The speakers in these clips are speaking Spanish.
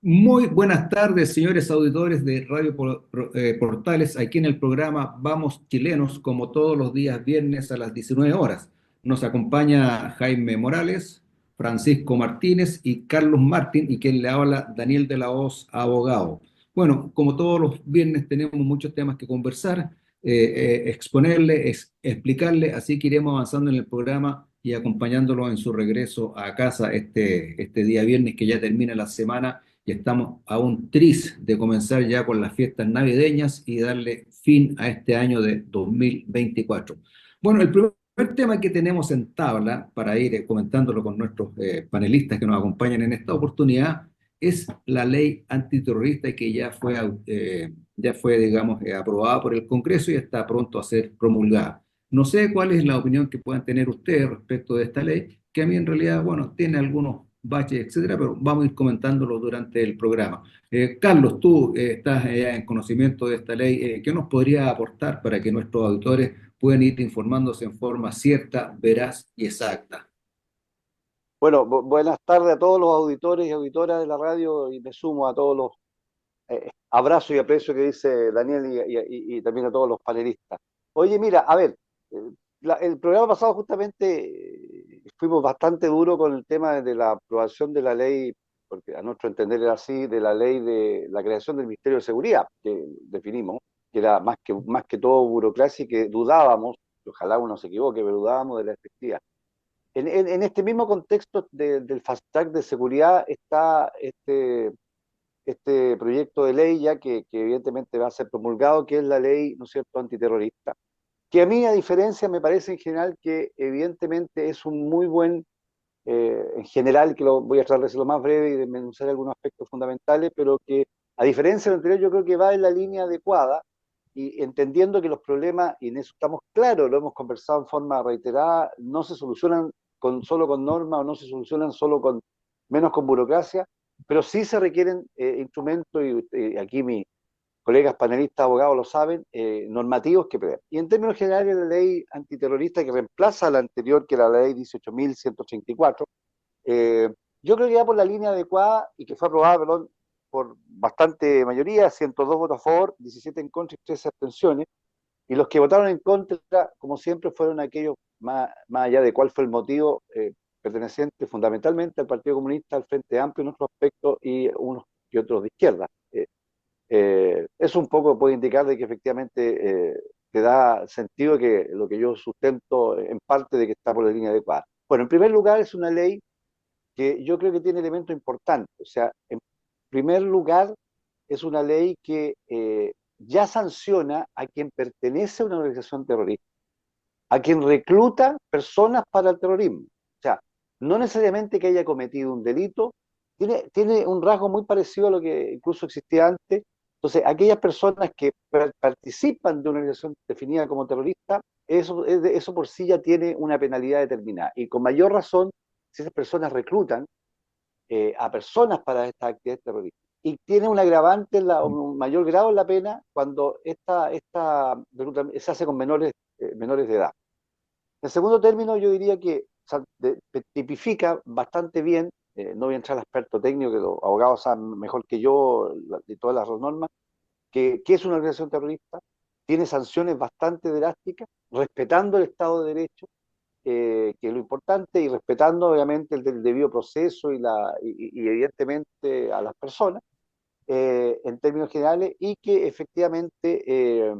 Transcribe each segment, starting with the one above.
Muy buenas tardes, señores auditores de Radio Portales, aquí en el programa Vamos Chilenos, como todos los días viernes a las 19 horas. Nos acompaña Jaime Morales, Francisco Martínez y Carlos Martín, y quien le habla, Daniel de la Hoz, abogado. Bueno, como todos los viernes tenemos muchos temas que conversar, exponerle, explicarle, así que iremos avanzando en el programa y acompañándolo en su regreso a casa este día viernes que ya termina la semana y estamos a un tris de comenzar ya con las fiestas navideñas y darle fin a este año de 2024. Bueno, el primer tema que tenemos en tabla para ir comentándolo con nuestros panelistas que nos acompañan en esta oportunidad es la ley antiterrorista que ya fue, digamos, aprobada por el Congreso y está pronto a ser promulgada. No sé cuál es la opinión que puedan tener ustedes respecto de esta ley, que a mí en realidad, bueno, tiene algunos baches, etcétera, pero vamos a ir comentándolo durante el programa. Carlos, tú estás en conocimiento de esta ley. ¿Qué nos podría aportar para que nuestros auditores puedan ir informándose en forma cierta, veraz y exacta? Bueno, buenas tardes a todos los auditores y auditoras de la radio y me sumo a todos los abrazos y aprecio que dice Daniel y también a todos los panelistas. Oye, mira, a ver, el programa pasado justamente fuimos bastante duro con el tema de la aprobación de la ley, porque a nuestro entender era así, de la ley de la creación del Ministerio de Seguridad, que definimos, que era más que todo burocracia y que dudábamos, ojalá uno se equivoque, pero dudábamos de la efectividad. En este mismo contexto del fast track de seguridad está este proyecto de ley ya que evidentemente va a ser promulgado, que es la ley, ¿no es cierto?, antiterrorista, que a mí, a diferencia, me parece en general que evidentemente es un muy buen, en general, que lo voy a tratar de ser lo más breve y de mencionar algunos aspectos fundamentales, pero que a diferencia de lo anterior yo creo que va en la línea adecuada y entendiendo que los problemas, y en eso estamos claros, lo hemos conversado en forma reiterada, no se solucionan solo con normas o no se solucionan solo con menos con burocracia, pero sí se requieren instrumentos, y aquí mis colegas panelistas abogados lo saben, normativos que prevean. Y en términos generales, la ley antiterrorista que reemplaza a la anterior, que era la ley 18.134, eh, yo creo que va por la línea adecuada y que fue aprobada, perdón, por bastante mayoría, 102 votos a favor, 17 en contra y 13 abstenciones. Y los que votaron en contra, como siempre, fueron aquellos, más allá de cuál fue el motivo, pertenecientes fundamentalmente al Partido Comunista, al Frente Amplio en otros aspectos y unos y otros de izquierda. Eso un poco puede indicar de que efectivamente te da sentido que lo que yo sustento en parte de que está por la línea adecuada. Bueno, en primer lugar es una ley que yo creo que tiene elementos importantes. O sea, en primer lugar es una ley que ya sanciona a quien pertenece a una organización terrorista, a quien recluta personas para el terrorismo. O sea, no necesariamente que haya cometido un delito, tiene un rasgo muy parecido a lo que incluso existía antes. Entonces, aquellas personas que participan de una organización definida como terrorista, eso por sí ya tiene una penalidad determinada. Y con mayor razón, si esas personas reclutan a personas para estas actividades terroristas. Y tiene un agravante, un mayor grado en la pena cuando esta se hace con menores de edad. En segundo término, yo diría que tipifica bastante bien, no voy a entrar al experto técnico, que los abogados saben mejor que yo de todas las normas, que es una organización terrorista, tiene sanciones bastante drásticas, respetando el Estado de Derecho, que es lo importante, y respetando obviamente el debido proceso y evidentemente a las personas, en términos generales, y que efectivamente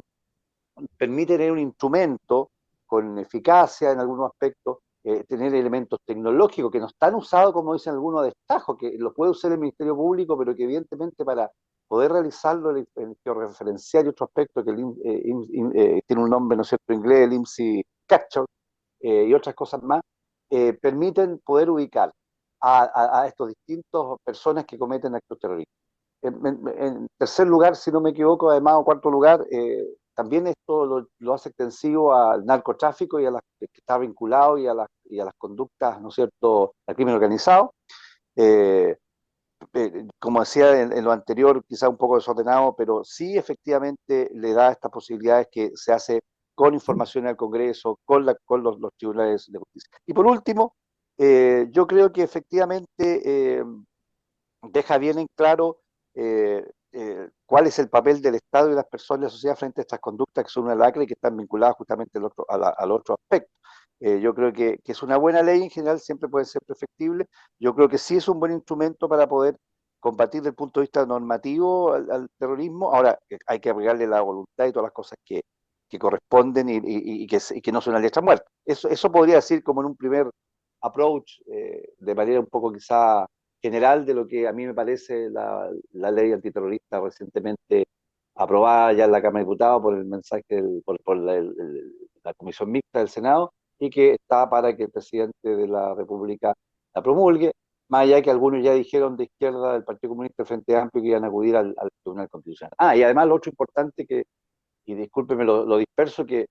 permite tener un instrumento con eficacia en algunos aspectos, tener elementos tecnológicos que no están usados, como dicen algunos, a destajo, que lo puede usar el Ministerio Público, pero que evidentemente para poder realizarlo, el georreferenciar y otro aspecto que tiene un nombre, ¿no es cierto?, en inglés, el IMSI Capture, y otras cosas más, permiten poder ubicar a estos distintos personas que cometen actos terroristas. En tercer lugar, si no me equivoco, además, o cuarto lugar, también esto lo hace extensivo al narcotráfico y a las que está vinculado y a las conductas, ¿no es cierto?, al crimen organizado. Eh, Como decía en lo anterior, quizá un poco desordenado, pero sí efectivamente le da estas posibilidades que se hace con información al Congreso, con los tribunales de justicia. Y por último, yo creo que efectivamente deja bien en claro cuál es el papel del Estado y las personas de la sociedad frente a estas conductas que son una lacra y que están vinculadas justamente al otro aspecto. Yo creo que es una buena ley en general, siempre puede ser perfectible. Yo creo que sí es un buen instrumento para poder combatir desde el punto de vista normativo al terrorismo. Ahora, hay que aplicarle la voluntad y todas las cosas que corresponden y que no son una letra muerta. Eso podría decir como en un primer approach, de manera un poco quizá general de lo que a mí me parece la ley antiterrorista recientemente aprobada ya en la Cámara de Diputados por el mensaje, por la Comisión Mixta del Senado, y que está para que el presidente de la República la promulgue, más allá que algunos ya dijeron de izquierda del Partido Comunista del Frente Amplio que iban a acudir al Tribunal Constitucional. Y además lo otro importante y discúlpeme lo disperso, que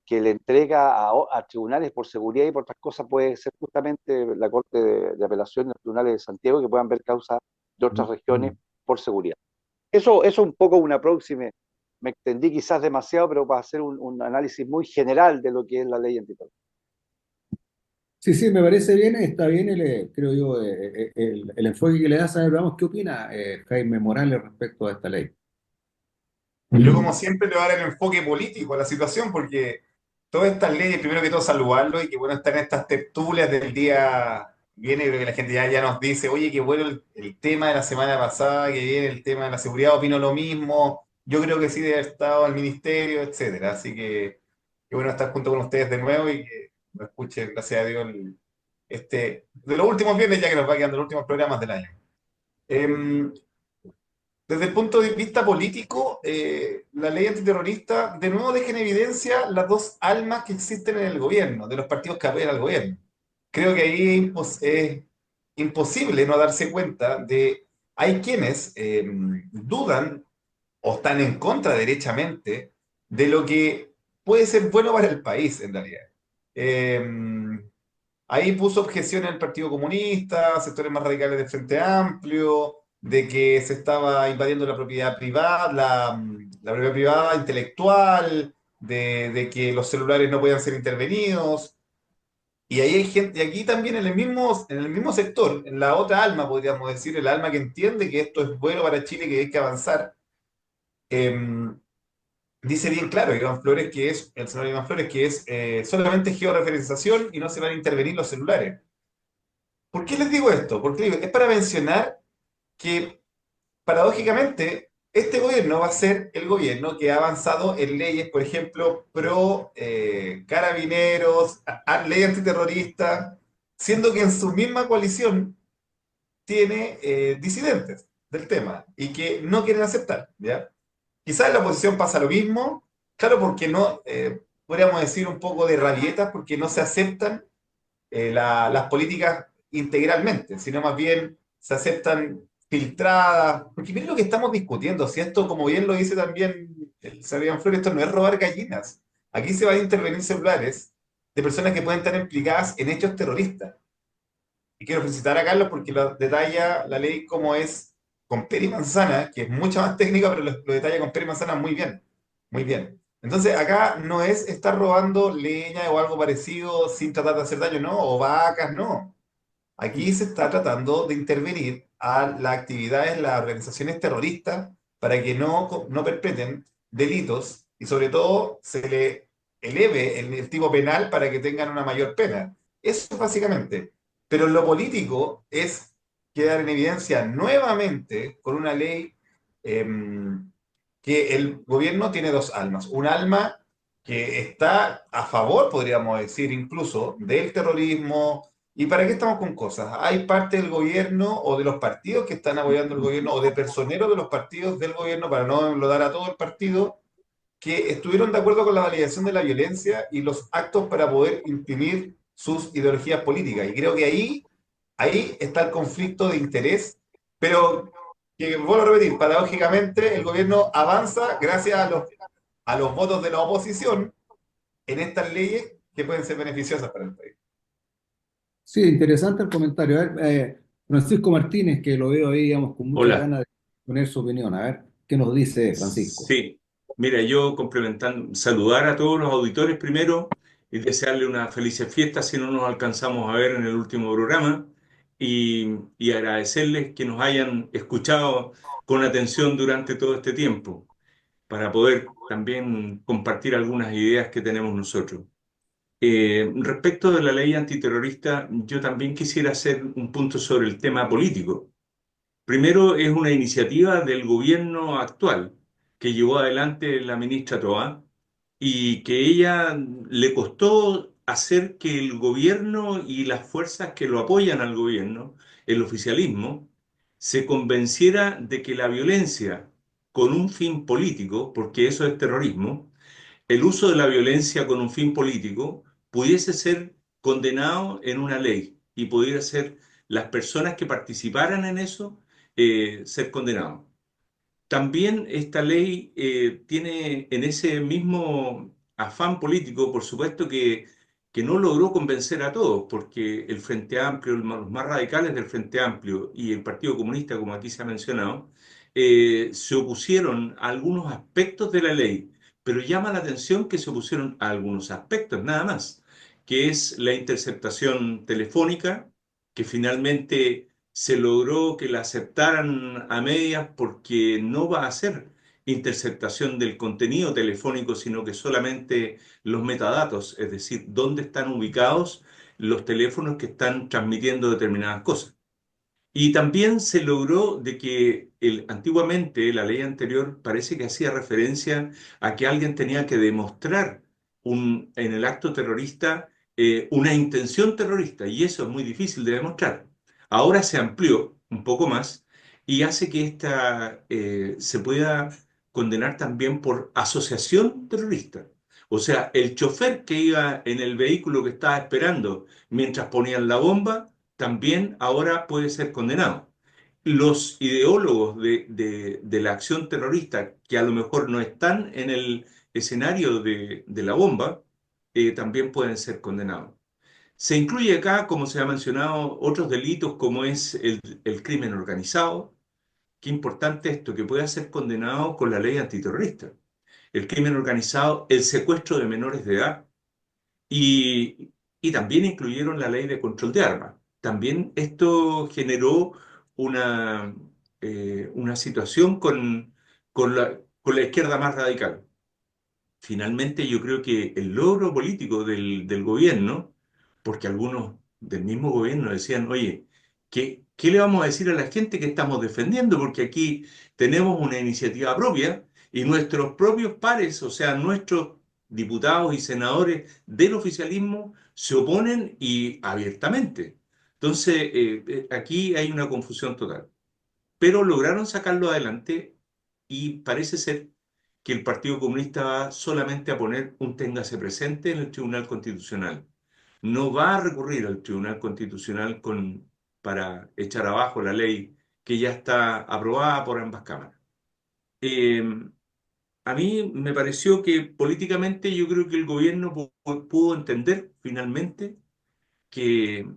le entrega a tribunales por seguridad y por otras cosas puede ser justamente la Corte de Apelación, los tribunales de Santiago, que puedan ver causas de otras regiones por seguridad. Eso es un poco una próxima, me extendí quizás demasiado, pero para hacer un análisis muy general de lo que es la ley antiterrorista. Sí, sí, me parece bien, está bien creo yo, el enfoque que le das a Vamos, ¿qué opina Jaime Morales respecto a esta ley? Yo, como siempre, le voy a dar el enfoque político a la situación, porque todas estas leyes, primero que todo, saludarlo y que bueno estar en estas tertulias del día. Viene, creo que la gente ya nos dice, oye, qué bueno el tema de la semana pasada, que viene el tema de la seguridad, opino lo mismo. Yo creo que sí debe haber estado al ministerio, etcétera. Así que qué bueno estar junto con ustedes de nuevo y que nos escuchen, gracias a Dios, de los últimos viernes, ya que nos va quedando los últimos programas del año. Em, Desde el punto de vista político, la ley antiterrorista de nuevo deja en evidencia las dos almas que existen en el gobierno, de los partidos que apoyan al gobierno. Creo que ahí es imposible no darse cuenta de, hay quienes dudan o están en contra derechamente de lo que puede ser bueno para el país en realidad. Eh, Ahí puso objeción el Partido Comunista, sectores más radicales del Frente Amplio, de que se estaba invadiendo la propiedad privada, la propiedad privada intelectual, de que los celulares no podían ser intervenidos. Y ahí hay gente, y aquí también en el mismo sector, en la otra alma, podríamos decir, el alma que entiende que esto es bueno para Chile, que hay que avanzar, dice bien claro Iván Flores, que es, el senador Iván Flores, que es solamente georreferenciación y no se van a intervenir los celulares. ¿Por qué les digo esto? Porque es para mencionar que, paradójicamente, este gobierno va a ser el gobierno que ha avanzado en leyes, por ejemplo, pro carabineros, ley antiterrorista, siendo que en su misma coalición tiene disidentes del tema y que no quieren aceptar, ¿ya? Quizás en la oposición pasa lo mismo, claro, porque no, podríamos decir un poco de rabietas, porque no se aceptan las políticas integralmente, sino más bien se aceptan filtradas, porque miren lo que estamos discutiendo, si esto, como bien lo dice también el Sebastián Flores, esto no es robar gallinas, aquí se van a intervenir celulares de personas que pueden estar implicadas en hechos terroristas. Y quiero felicitar a Carlos porque lo detalla la ley como es con pera y manzana, que es mucha más técnica, pero lo detalla con pera y manzana muy bien, muy bien. Entonces, acá no es estar robando leña o algo parecido sin tratar de hacer daño, no, o vacas, no. Aquí se está tratando de intervenir a las actividades, las organizaciones terroristas, para que no perpetren delitos y sobre todo se le eleve el tipo penal para que tengan una mayor pena. Eso es básicamente. Pero lo político es quedar en evidencia nuevamente con una ley que el gobierno tiene dos almas. Un alma que está a favor, podríamos decir, incluso del terrorismo. ¿Y para qué estamos con cosas? Hay parte del gobierno o de los partidos que están apoyando el gobierno o de personeros de los partidos del gobierno, para no enlodar a todo el partido, que estuvieron de acuerdo con la validación de la violencia y los actos para poder imprimir sus ideologías políticas. Y creo que ahí está el conflicto de interés, pero que vuelvo a repetir, paradójicamente el gobierno avanza gracias a los votos de la oposición en estas leyes que pueden ser beneficiosas para el país. Sí, interesante el comentario. A ver, Francisco Martínez, que lo veo ahí, digamos, con muchas Hola, ganas de poner su opinión. A ver, ¿qué nos dice Francisco? sí, mira, yo complementando, saludar a todos los auditores primero y desearle una feliz fiesta si no nos alcanzamos a ver en el último programa. y agradecerles que nos hayan escuchado con atención durante todo este tiempo para poder también compartir algunas ideas que tenemos nosotros. Respecto de la ley antiterrorista, yo también quisiera hacer un punto sobre el tema político. Primero, es una iniciativa del gobierno actual que llevó adelante la ministra Toá y que ella le costó hacer que el gobierno y las fuerzas que lo apoyan al gobierno, el oficialismo, se convenciera de que la violencia con un fin político, porque eso es terrorismo, el uso de la violencia con un fin político pudiese ser condenado en una ley y pudiera ser las personas que participaran en eso ser condenados. También esta ley tiene en ese mismo afán político, por supuesto que no logró convencer a todos, porque el Frente Amplio, los más radicales del Frente Amplio y el Partido Comunista, como aquí se ha mencionado, se opusieron a algunos aspectos de la ley, pero llama la atención que se opusieron a algunos aspectos, nada más, que es la interceptación telefónica, que finalmente se logró que la aceptaran a medias porque no va a ser interceptación del contenido telefónico, sino que solamente los metadatos, es decir, dónde están ubicados los teléfonos que están transmitiendo determinadas cosas. Y también se logró de que antiguamente la ley anterior parece que hacía referencia a que alguien tenía que demostrar en el acto terrorista una intención terrorista y eso es muy difícil de demostrar. Ahora se amplió un poco más y hace que esta se pueda condenar también por asociación terrorista. O sea, el chofer que iba en el vehículo que estaba esperando mientras ponían la bomba también ahora puede ser condenado. Los ideólogos de la acción terrorista, que a lo mejor no están en el escenario de la bomba, también pueden ser condenados. Se incluye acá, como se ha mencionado, otros delitos como es el crimen organizado. Qué importante esto, que pueda ser condenado con la ley antiterrorista. El crimen organizado, el secuestro de menores de edad, y, y también incluyeron la ley de control de armas. También esto generó una situación con la izquierda más radical. Finalmente, yo creo que el logro político del gobierno, porque algunos del mismo gobierno decían, oye, ¿qué le vamos a decir a la gente que estamos defendiendo? Porque aquí tenemos una iniciativa propia y nuestros propios pares, o sea, nuestros diputados y senadores del oficialismo, se oponen y abiertamente. Entonces, aquí hay una confusión total. Pero lograron sacarlo adelante y parece ser que el Partido Comunista va solamente a poner un téngase presente en el Tribunal Constitucional. No va a recurrir al Tribunal Constitucional para echar abajo la ley que ya está aprobada por ambas cámaras. Eh, a mí me pareció que políticamente yo creo que el gobierno pudo entender finalmente que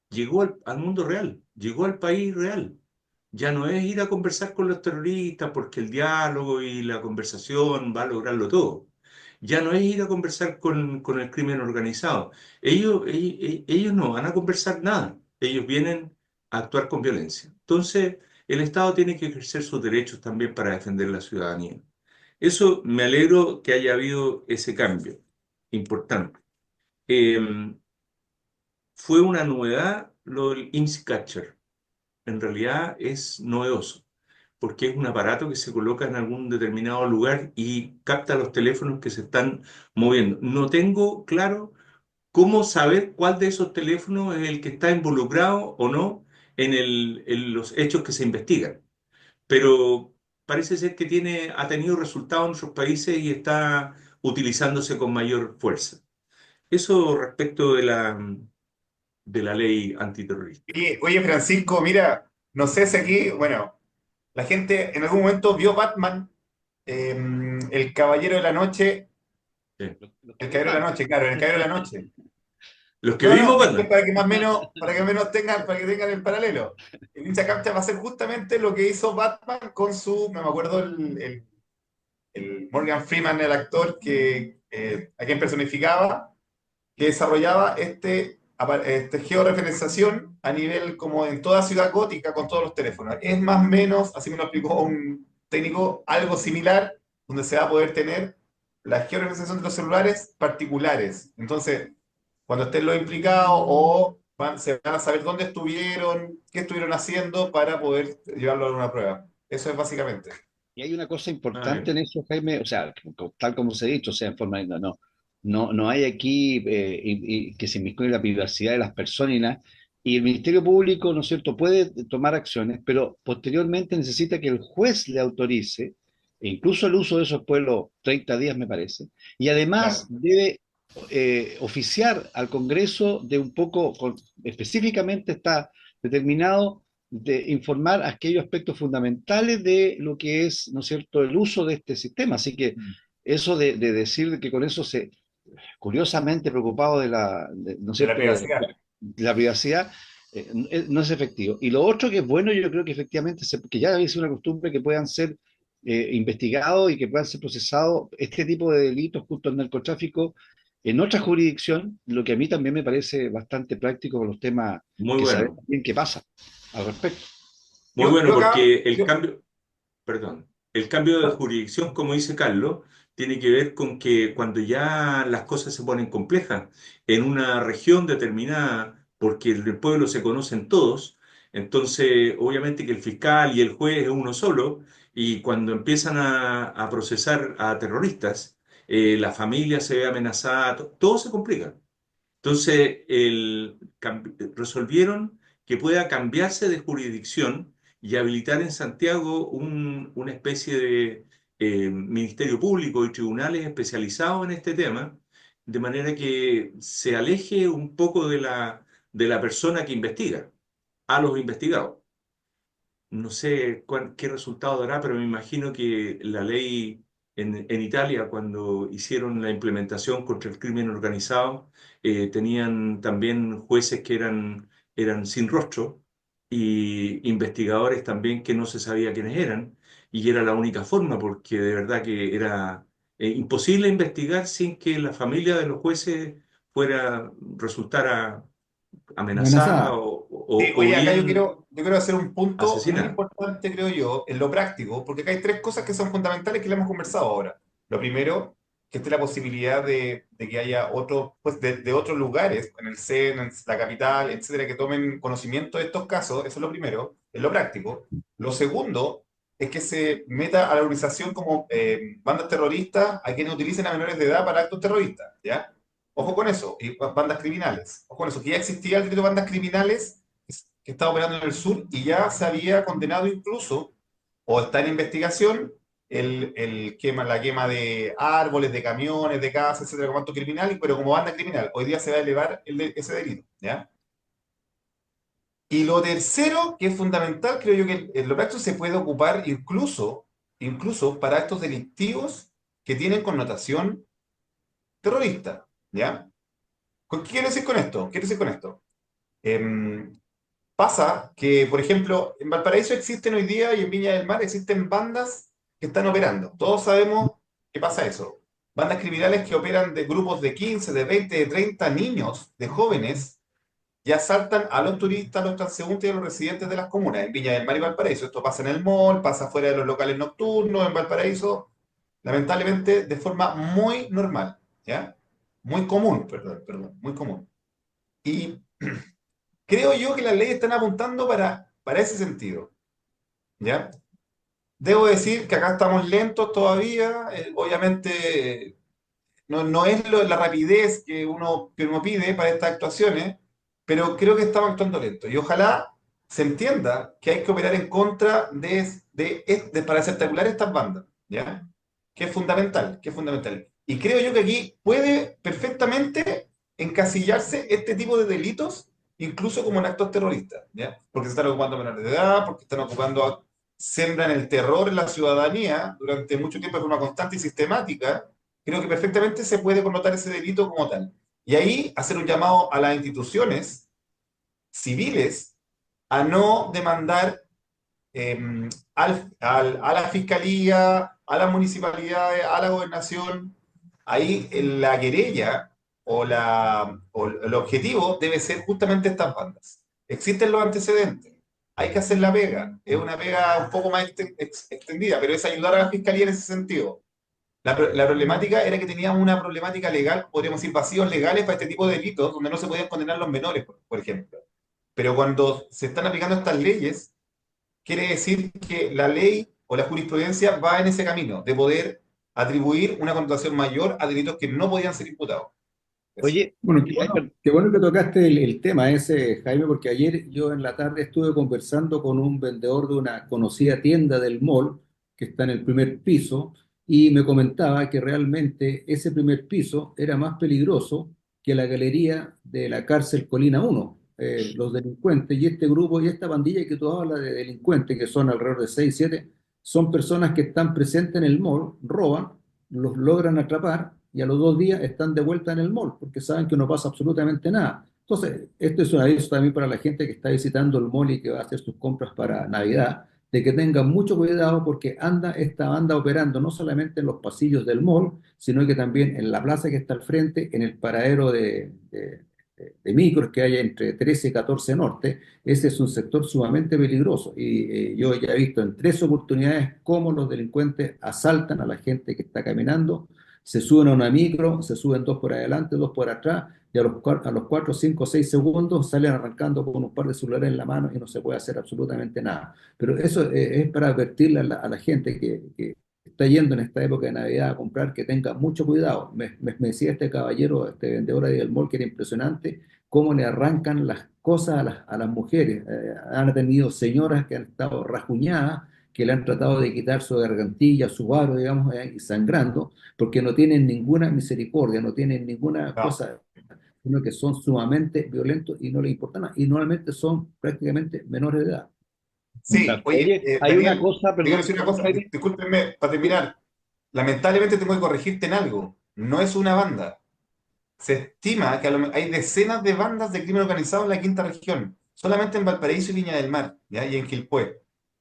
llegó al mundo real, llegó al país real. Ya no es ir a conversar con los terroristas porque el diálogo y la conversación va a lograrlo todo. Ya no es ir a conversar con el crimen organizado. Ellos no van a conversar nada. Ellos vienen a actuar con violencia. Entonces, el Estado tiene que ejercer sus derechos también para defender la ciudadanía. Eso me alegro que haya habido ese cambio importante. Eh, Fue una novedad lo del IMSS Catcher. En realidad es novedoso, porque es un aparato que se coloca en algún determinado lugar y capta los teléfonos que se están moviendo. No tengo claro cómo saber cuál de esos teléfonos es el que está involucrado o no en los hechos que se investigan, pero parece ser que ha tenido resultados en otros países y está utilizándose con mayor fuerza. Eso respecto de la ley antiterrorista. Oye, Francisco, mira, no sé si aquí, bueno, la gente en algún momento vio Batman, eh, El Caballero de la Noche, Sí. El Caballero de la Noche, claro, El Caballero de la Noche. Los que No, vimos, no, es que bueno, para que más o menos, para que menos tengan, para que tengan el paralelo. El Ninja Captcha va a ser justamente lo que hizo Batman con no me acuerdo el Morgan Freeman, el actor a quien personificaba, que desarrollaba este georreferenciación a nivel como en toda ciudad gótica con todos los teléfonos. Es más o menos, así me lo explicó un técnico, algo similar, donde se va a poder tener la georreferenciación de los celulares particulares. Entonces, cuando estén los implicados se van a saber dónde estuvieron, qué estuvieron haciendo para poder llevarlo a una prueba. Eso es básicamente. Y hay una cosa Ah, importante bien. en eso, Jaime, o sea, tal como se ha dicho, o sea, en forma de, no hay aquí que se inmiscuye la privacidad de las personas y nada. Y el Ministerio Público, ¿no es cierto?, puede tomar acciones, pero posteriormente necesita que el juez le autorice, e incluso el uso de esos pueblos 30 días, me parece, y además Claro. debe oficiar al Congreso de un poco, específicamente está determinado de informar aquellos aspectos fundamentales de lo que es, ¿no es cierto?, el uso de este sistema. Así que eso de decir que con eso se, curiosamente preocupado ¿no es De la cierto?, privacidad. de la privacidad, no es efectivo. Y lo otro que es bueno, yo creo que efectivamente, que ya había sido una costumbre que puedan ser investigados y que puedan ser procesados este tipo de delitos junto al narcotráfico en otra jurisdicción, lo que a mí también me parece bastante práctico con los temas Muy que sabemos bueno. bien qué pasa al respecto. Muy bueno, Yo acá, porque perdón, el cambio de jurisdicción, como dice Carlos, tiene que ver con que cuando ya las cosas se ponen complejas en una región determinada, porque el pueblo se conocen todos, entonces obviamente que el fiscal y el juez es uno solo, y cuando empiezan a procesar a terroristas, la familia se ve amenazada, todo se complica. Entonces, resolvieron que pueda cambiarse de jurisdicción y habilitar en Santiago una especie de ministerio público y tribunales especializados en este tema, de manera que se aleje un poco de la persona que investiga, a los investigados. No sé qué resultado dará, pero me imagino que la ley en Italia, cuando hicieron la implementación contra el crimen organizado, tenían también jueces que eran sin rostro y investigadores también que no se sabía quiénes eran, y era la única forma, porque de verdad que era imposible investigar sin que la familia de los jueces resultara amenazada Amenazada. sí, o oye, acá bien yo quiero hacer un punto muy asesinada. importante, creo yo, en lo práctico, porque acá hay tres cosas que son fundamentales que le hemos conversado ahora. Lo primero, que esté la posibilidad de que haya otros, pues de otros lugares, en el CEN, en la capital, etcétera, que tomen conocimiento de estos casos, eso es lo primero, en lo práctico. Lo segundo es que se meta a la organización como bandas terroristas a quienes utilicen a menores de edad para actos terroristas, ¿ya? Ojo con eso, y bandas criminales. Ojo con eso, que ya existía el delito de bandas criminales que estaba operando en el sur y ya se había condenado incluso, o está en investigación, la quema de árboles, de camiones, de casas, etcétera, como acto criminal, pero como banda criminal. Hoy día se va a elevar ese delito, ¿ya? Y lo tercero, que es fundamental, creo yo que lo práctico se puede ocupar incluso para actos delictivos que tienen connotación terrorista, ¿ya? ¿Qué quiero decir con esto? Quiero decir con esto. Em, Pasa que, por ejemplo, en Valparaíso existen hoy día y en Viña del Mar existen bandas que están operando. Todos sabemos qué pasa eso. Bandas criminales que operan de grupos de 15, de 20, de 30 niños, de jóvenes, y asaltan a los turistas, a los transeúntes y a los residentes de las comunas, en Viña del Mar y Valparaíso. Esto pasa en el mall, pasa fuera de los locales nocturnos, en Valparaíso, lamentablemente de forma muy normal, ¿ya? Muy común, perdón, muy común. Y creo yo que las leyes están apuntando para ese sentido, ¿ya? Debo decir que acá estamos lentos todavía, obviamente no es la rapidez que uno pide para estas actuaciones, pero creo que estamos actuando lento. Y ojalá se entienda que hay que operar en contra para desarticular estas bandas, ¿ya? Que es fundamental, que es fundamental. Y creo yo que aquí puede perfectamente encasillarse este tipo de delitos, incluso como en actos terroristas, ¿ya? Porque se están ocupando menores de edad, porque están ocupando, sembran el terror en la ciudadanía durante mucho tiempo de forma constante y sistemática. Creo que perfectamente se puede connotar ese delito como tal. Y ahí hacer un llamado a las instituciones civiles a no demandar a la fiscalía, a las municipalidades, a la gobernación. Ahí en la querella o el objetivo debe ser justamente estas bandas. Existen los antecedentes, hay que hacer la pega, es una pega un poco más extendida, pero es ayudar a la fiscalía en ese sentido. La problemática era que teníamos una problemática legal, podríamos decir vacíos legales para este tipo de delitos, donde no se podían condenar los menores, por ejemplo. Pero cuando se están aplicando estas leyes, quiere decir que la ley o la jurisprudencia va en ese camino, de poder atribuir una connotación mayor a delitos que no podían ser imputados. Eso. Oye, Bueno, ay, perdón. qué bueno que tocaste el tema ese, Jaime, porque ayer yo en la tarde estuve conversando con un vendedor de una conocida tienda del mall que está en el primer piso y me comentaba que realmente ese primer piso era más peligroso que la galería de la cárcel Colina 1. Los delincuentes y este grupo y esta pandilla que tú hablas de delincuentes, que son alrededor de 6 7 son personas que están presentes en el mall, roban, los logran atrapar y a los 2 días están de vuelta en el mall porque saben que no pasa absolutamente nada. Entonces, esto es un aviso también para la gente que está visitando el mall y que va a hacer sus compras para Navidad, de que tengan mucho cuidado porque anda esta banda operando no solamente en los pasillos del mall, sino que también en la plaza que está al frente, en el paradero de micros que hay entre 13 y 14 Norte. Ese es un sector sumamente peligroso y yo ya he visto en 3 oportunidades cómo los delincuentes asaltan a la gente que está caminando, se suben a una micro, se suben 2 por adelante, 2 por atrás, y a los 4, 5, 6 segundos salen arrancando con un par de celulares en la mano y no se puede hacer absolutamente nada. Pero eso es para advertirle a la gente que está yendo en esta época de Navidad a comprar que tenga mucho cuidado. Me decía este caballero, este vendedor ahí del mall, que era impresionante cómo le arrancan las cosas a las mujeres. Han tenido señoras que han estado rajuñadas, que le han tratado de quitar su gargantilla, su varo, digamos, y sangrando, porque no tienen ninguna misericordia, no tienen ninguna No. cosa, sino que son sumamente violentos y no les importa nada. Y normalmente son prácticamente menores de edad. Sí, Claro. oye, Oye, hay una Daniel, cosa, te quiero perdón, decir una cosa, Jaime. discúlpenme, para terminar, lamentablemente tengo que corregirte en algo, no es una banda. Se estima que hay decenas de bandas de crimen organizado en la quinta región, solamente en Valparaíso y Viña del Mar, ¿ya? Y en Quilpué.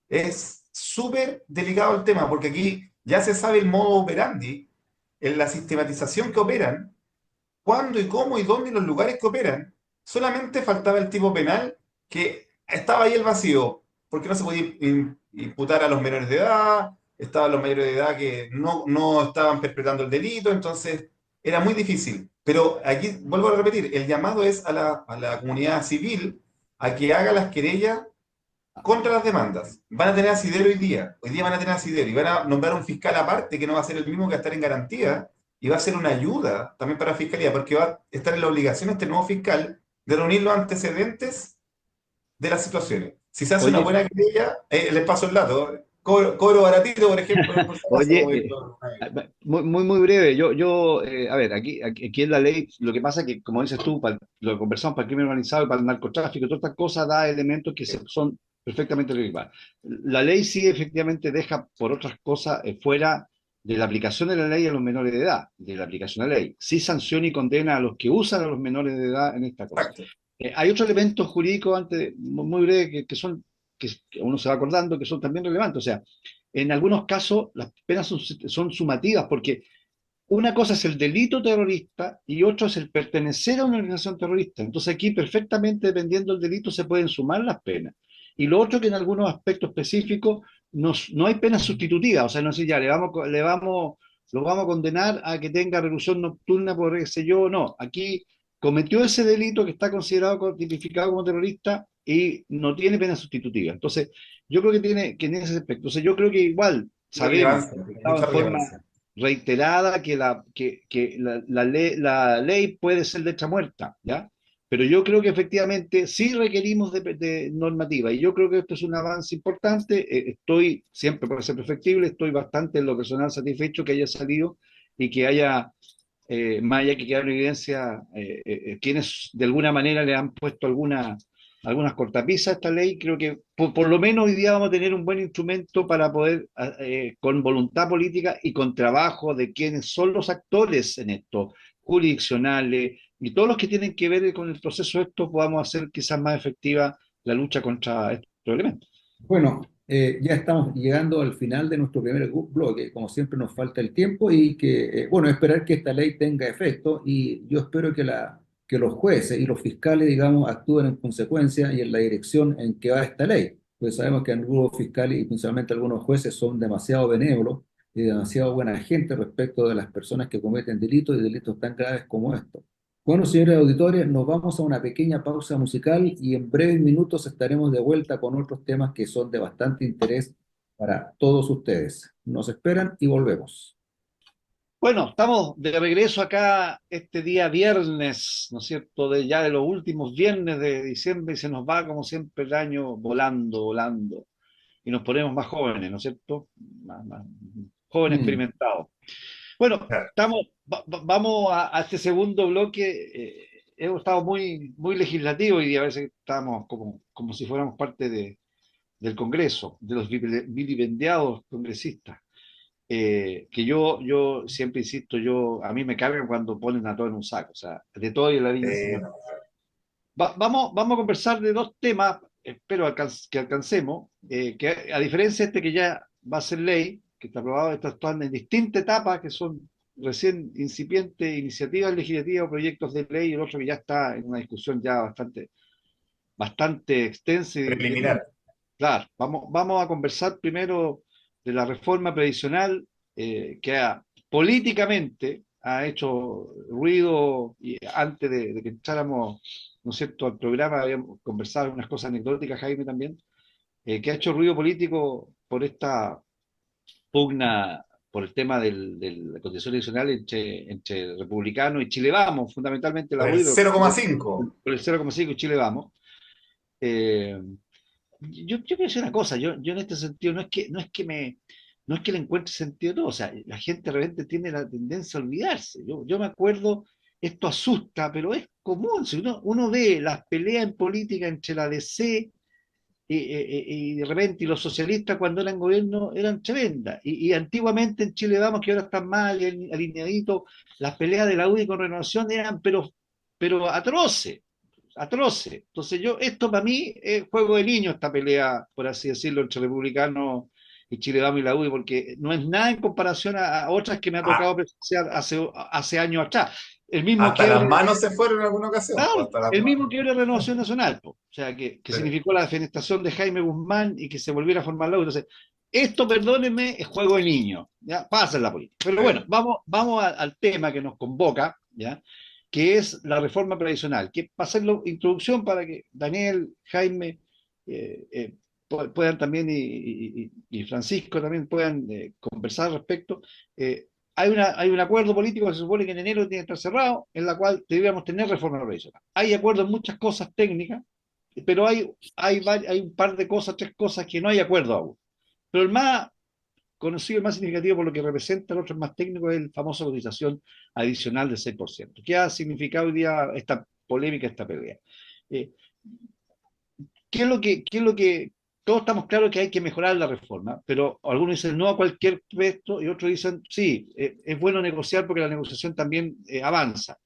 Es súper delicado el tema, porque aquí ya se sabe el modo operandi, en la sistematización que operan, cuándo y cómo y dónde y los lugares que operan. Solamente faltaba el tipo penal, que estaba ahí el vacío, porque no se podía imputar a los menores de edad, estaban los mayores de edad que no estaban perpetrando el delito, entonces era muy difícil. Pero aquí vuelvo a repetir, el llamado es a la comunidad civil a que haga las querellas contra las demandas. Van a tener asidero hoy día van a tener asidero y van a nombrar un fiscal aparte que no va a ser el mismo que va a estar en garantía y va a ser una ayuda también para la fiscalía porque va a estar en la obligación este nuevo fiscal de reunir los antecedentes de las situaciones. Si se hace una Oye, buena querella, les paso el dato. Cobro baratito, por ejemplo, por si acaso, oye, como dijo. muy breve. A ver, aquí en la ley, lo que pasa es que, como dices tú, lo que conversamos para el crimen organizado y para el narcotráfico, todas estas cosas da elementos que son perfectamente regulares. La ley sí efectivamente deja por otras cosas fuera de la aplicación de la ley a los menores de edad, de la aplicación de la ley. Sí sanciona y condena a los que usan a los menores de edad en esta cosa. Exacto. Hay otros elementos jurídicos antes, muy breves que uno se va acordando que son también relevantes. O sea, en algunos casos las penas son sumativas porque una cosa es el delito terrorista y otro es el pertenecer a una organización terrorista. Entonces aquí perfectamente, dependiendo del delito, se pueden sumar las penas. Y lo otro que en algunos aspectos específicos no hay pena sustitutiva, o sea, no sé, ya lo vamos a condenar a que tenga reclusión nocturna por qué sé yo, no. Aquí cometió ese delito que está considerado tipificado como terrorista y no tiene pena sustitutiva. Entonces, yo creo que en ese aspecto, entonces yo creo que igual sabemos, Relevancia, en mucha forma relevancia. reiterada la ley puede ser letra muerta, ¿ya? Pero yo creo que efectivamente sí requerimos de normativa y yo creo que esto es un avance importante. Estoy, siempre puede ser perfectible, estoy bastante en lo personal satisfecho que haya salido y que haya, más allá que quedar en evidencia, quienes de alguna manera le han puesto algunas cortapisas a esta ley. Creo que por lo menos hoy día vamos a tener un buen instrumento para poder, con voluntad política y con trabajo de quienes son los actores en esto, jurisdiccionales y todos los que tienen que ver con el proceso de esto, podamos hacer quizás más efectiva la lucha contra estos elementos. Bueno, Ya estamos llegando al final de nuestro primer bloque. Como siempre nos falta el tiempo y que, bueno, esperar que esta ley tenga efecto y yo espero que los jueces y los fiscales, digamos, actúen en consecuencia y en la dirección en que va esta ley. Pues sabemos que algunos fiscales y principalmente algunos jueces son demasiado benévolos y demasiado buena gente respecto de las personas que cometen delitos y delitos tan graves como estos. Bueno, señores auditores, nos vamos a una pequeña pausa musical y en breves minutos estaremos de vuelta con otros temas que son de bastante interés para todos ustedes. Nos esperan y volvemos. Bueno, estamos de regreso acá este día viernes, ¿no es cierto? Ya de los últimos viernes de diciembre y se nos va como siempre el año volando, volando. Y nos ponemos más jóvenes, ¿no es cierto? Más jóvenes Mm, experimentados. Bueno, Claro. vamos a este segundo bloque. Hemos estado muy legislativos y a veces estamos como si fuéramos parte del Congreso, de los vilipendiados congresistas. Que yo siempre insisto, a mí me cargan cuando ponen a todo en un saco, o sea, de todo y en la viña del Señor. No. Vamos a conversar de dos temas, espero que alcancemos, que a diferencia de este que ya va a ser ley, que está aprobado, estas están en distintas etapas, que son recién incipientes iniciativas legislativas o proyectos de ley, y el otro que ya está en una discusión ya bastante extensa y bien. Preliminar. Claro, vamos a conversar primero de la reforma previsional que políticamente ha hecho ruido y antes de que entráramos, ¿no es cierto?, al programa habíamos conversado unas cosas anecdóticas, Jaime también, que ha hecho ruido político por esta pugna, por el tema de la condición adicional entre republicanos y Chile Vamos, fundamentalmente la Por el UDI, 0,5. por el 0,5 y Chile Vamos. Eh, yo quiero decir una cosa, yo en este sentido no es que le encuentre sentido a todo, o sea, la gente de repente tiene la tendencia a olvidarse. Yo me acuerdo, esto asusta, pero es común, si uno ve las peleas en política entre la DC y de repente y los socialistas cuando eran gobierno eran tremendas, y antiguamente en Chile Vamos, que ahora están mal y alineaditos, las peleas de la UDI con Renovación eran pero atroces atroces. Entonces esto para mí es juego de niños, esta pelea, por así decirlo, entre republicanos y Chile Vamos y la UDI, porque no es nada en comparación a otras que me ha Ah, tocado presenciar hace años atrás. El mismo hasta las quiebre, manos se fueron en alguna ocasión. Pues, claro, hasta las el manos. mismo quiebre de Renovación Nacional, po. O sea, que Sí. significó la defenestración de Jaime Guzmán y que se volviera a formar la UDI. Entonces, esto, perdónenme, es juego de niños, ¿ya? Pasa en la política. Pero bueno, vamos al tema que nos convoca, ¿ya? Que es la reforma previsional, que para hacerlo introducción para que Daniel, Jaime puedan también y Francisco también puedan conversar al respecto. Hay un acuerdo político que se supone que en enero tiene que estar cerrado, en la cual deberíamos tener reforma previsional. Hay acuerdo en muchas cosas técnicas, pero hay un par de cosas, tres cosas que no hay acuerdo aún. Pero el más conocido, el más significativo por lo que representa, el otro más técnico, es el famoso cotización adicional del 6%. ¿Qué ha significado hoy día esta polémica, esta pelea? Eh, qué es lo que todos estamos claros que hay que mejorar la reforma, pero algunos dicen no a cualquier precio y otros dicen sí, es bueno negociar porque la negociación también avanza.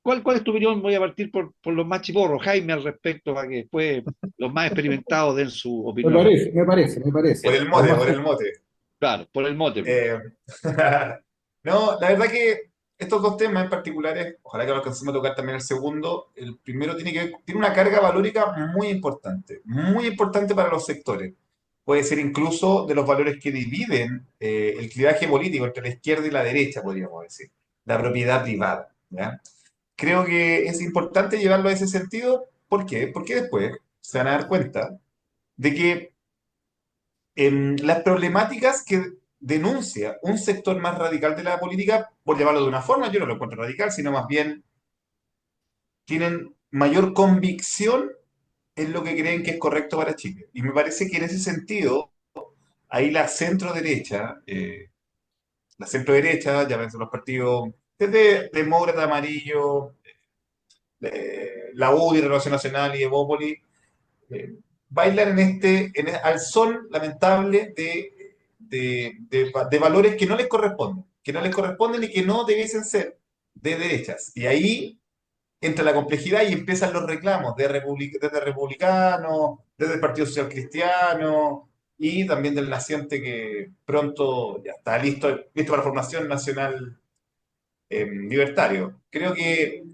¿Cuál es tu opinión? Voy a partir por los más chiporros, Jaime, al respecto, para que después los más experimentados den su Me opinión al parece, respecto. me parece, me Por parece. el Los mote, más por el jóvenes. mote. Claro, por el mote primero. Eh, no, la verdad que estos dos temas en particulares, ojalá que lo alcancemos a tocar también el segundo. El primero tiene una carga valórica muy importante para los sectores. Puede ser incluso de los valores que dividen el clivaje político entre la izquierda y la derecha, podríamos decir, la propiedad privada. ¿Ya? Creo que es importante llevarlo a ese sentido. ¿Por qué? Porque después se van a dar cuenta de que las problemáticas que denuncia un sector más radical de la política, por llamarlo de una forma, yo no lo encuentro radical, sino más bien tienen mayor convicción en lo que creen que es correcto para Chile. Y me parece que en ese sentido, ahí la centro derecha, llámense los partidos desde Demócrata, Amarillo, la UDI, Renovación Nacional y Evópoli, eh, bailan al sol lamentable de valores que no les corresponden y que no debiesen ser de derechas. Y ahí entra la complejidad y empiezan los reclamos desde republicanos, desde el Partido Social Cristiano, y también del naciente que pronto ya está listo para la formación nacional libertario. Creo que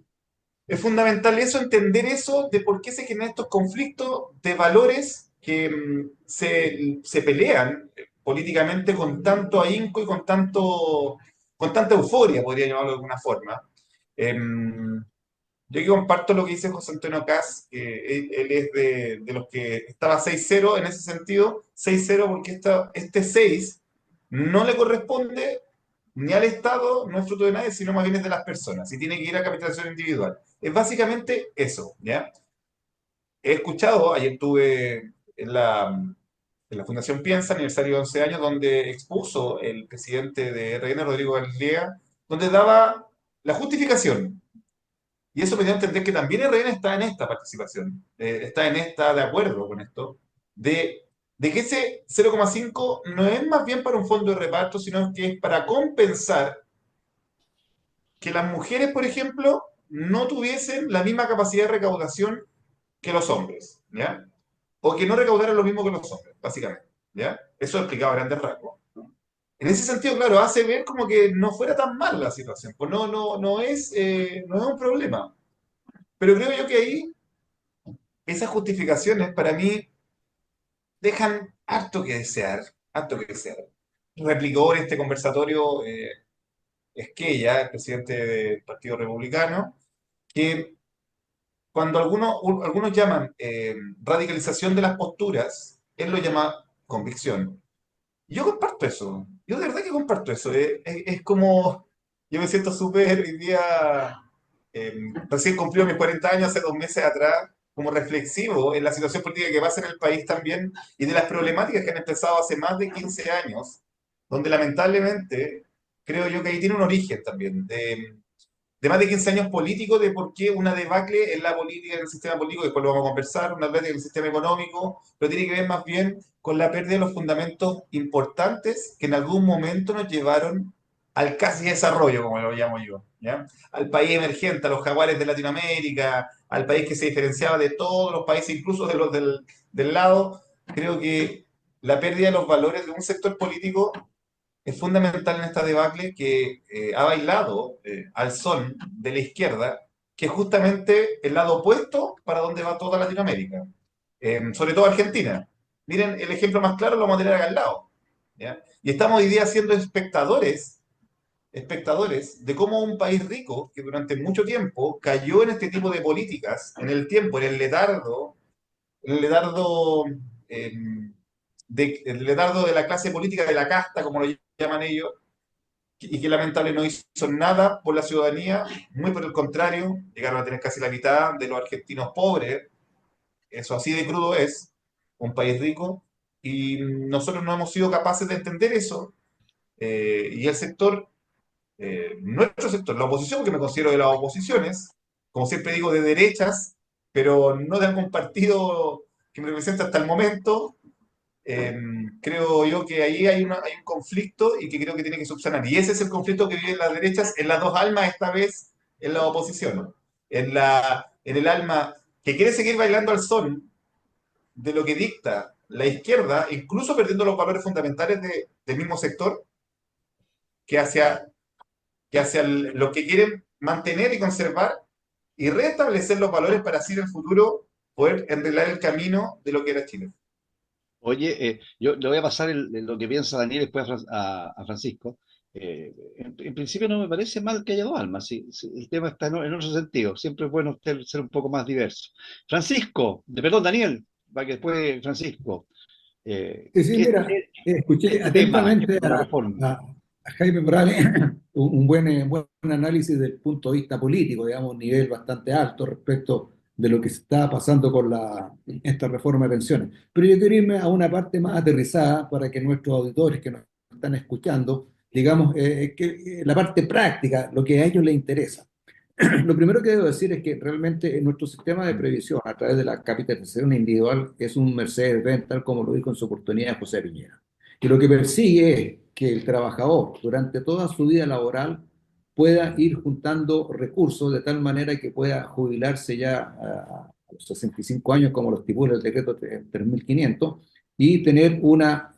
es fundamental eso, entender eso, de por qué se generan estos conflictos de valores que se pelean políticamente con tanto ahínco y con tanta euforia, podría llamarlo de alguna forma. Yo aquí comparto lo que dice José Antonio Caz, que él es de los que estaba 6-0 en ese sentido, 6-0 porque este 6 no le corresponde ni al Estado, no es fruto de nadie, sino más bien es de las personas, y tiene que ir a capitalización individual. Es básicamente eso, ¿ya? He escuchado, ayer estuve en la Fundación Piensa, aniversario de 11 años, donde expuso el presidente de RN, Rodrigo Galicia, donde daba la justificación. Y eso me dio a entender que también RN está en esta participación, está en esta de acuerdo con esto, de, de que ese 0,5 no es más bien para un fondo de reparto, sino que es para compensar que las mujeres, por ejemplo, no tuviesen la misma capacidad de recaudación que los hombres, ¿ya? O que no recaudaran lo mismo que los hombres, básicamente, ¿ya? Eso explicaba a grandes rasgos. En ese sentido, claro, hace ver como que no fuera tan mal la situación, pues no es un problema. Pero creo yo que ahí esas justificaciones para mí dejan harto que desear, harto que desear. Replicó en este conversatorio Esquella, el presidente del Partido Republicano, que cuando algunos llaman radicalización de las posturas, él lo llama convicción. Yo comparto eso, yo de verdad que comparto eso. Es como, yo me siento súper hoy día, recién cumplió mis 40 años hace 2 meses atrás, como reflexivo en la situación política que pasa en el país también y de las problemáticas que han empezado hace más de 15 años, donde lamentablemente creo yo que ahí tiene un origen también, de más de 15 años políticos, de por qué una debacle en la política, en el sistema político, después lo vamos a conversar, una debacle en el sistema económico, pero tiene que ver más bien con la pérdida de los fundamentos importantes que en algún momento nos llevaron al casi desarrollo, como lo llamo yo, ¿ya? Al país emergente, a los jaguares de Latinoamérica, al país que se diferenciaba de todos los países, incluso de los del lado. Creo que la pérdida de los valores de un sector político es fundamental en esta debacle que ha bailado al son de la izquierda, que es justamente el lado opuesto para donde va toda Latinoamérica, sobre todo Argentina. Miren, el ejemplo más claro lo vamos a tener acá al lado, ¿ya? Y estamos hoy día siendo espectadores de cómo un país rico, que durante mucho tiempo cayó en este tipo de políticas, en el tiempo, en el letardo eh, el letardo de la clase política, de la casta, como lo llaman ellos, y que lamentable no hizo nada por la ciudadanía, muy por el contrario, llegaron a tener casi la mitad de los argentinos pobres, eso así de crudo es, un país rico, y nosotros no hemos sido capaces de entender eso, y el sector, nuestro sector, la oposición, que me considero de las oposiciones, como siempre digo, de derechas, pero no de algún partido que me representa hasta el momento, eh, creo yo que ahí hay un conflicto y que creo que tiene que subsanar. Y ese es el conflicto que viven las derechas en las dos almas, esta vez en la oposición. En el alma que quiere seguir bailando al son de lo que dicta la izquierda, incluso perdiendo los valores fundamentales del mismo sector, que hacia lo que quieren mantener y conservar y restablecer los valores para así en el futuro poder enreglar el camino de lo que era Chile. Oye, yo le voy a pasar lo que piensa Daniel después a Francisco. En principio no me parece mal que haya dos almas, sí, el tema está en otro sentido. Siempre es bueno ser un poco más diverso. Francisco, perdón, Daniel, para que después Francisco, Sí, sí, mira, escuché este tema, atentamente la reforma. a Jaime Morales, un buen análisis del punto de vista político, digamos, un nivel bastante alto respecto de lo que se está pasando con esta reforma de pensiones. Pero yo quiero irme a una parte más aterrizada para que nuestros auditores que nos están escuchando, digamos, la parte práctica, lo que a ellos les interesa. Lo primero que debo decir es que realmente nuestro sistema de previsión a través de la capitalización individual es un Mercedes-Benz, tal como lo dijo en su oportunidad José Piñera. Y lo que persigue es que el trabajador durante toda su vida laboral pueda ir juntando recursos de tal manera que pueda jubilarse ya a los 65 años, como lo estipula el decreto 3500, y tener una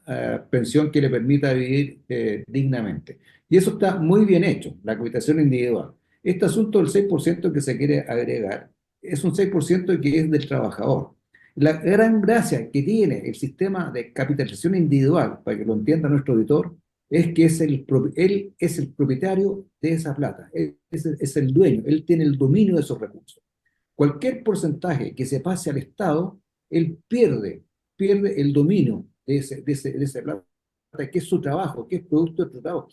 pensión que le permita vivir dignamente. Y eso está muy bien hecho, la capitación individual. Este asunto del 6% que se quiere agregar es un 6% que es del trabajador. La gran gracia que tiene el sistema de capitalización individual, para que lo entienda nuestro auditor, es que él es el propietario de esa plata, él es el dueño, él tiene el dominio de esos recursos. Cualquier porcentaje que se pase al Estado, él pierde el dominio de esa plata, que es su trabajo, que es producto de su trabajo.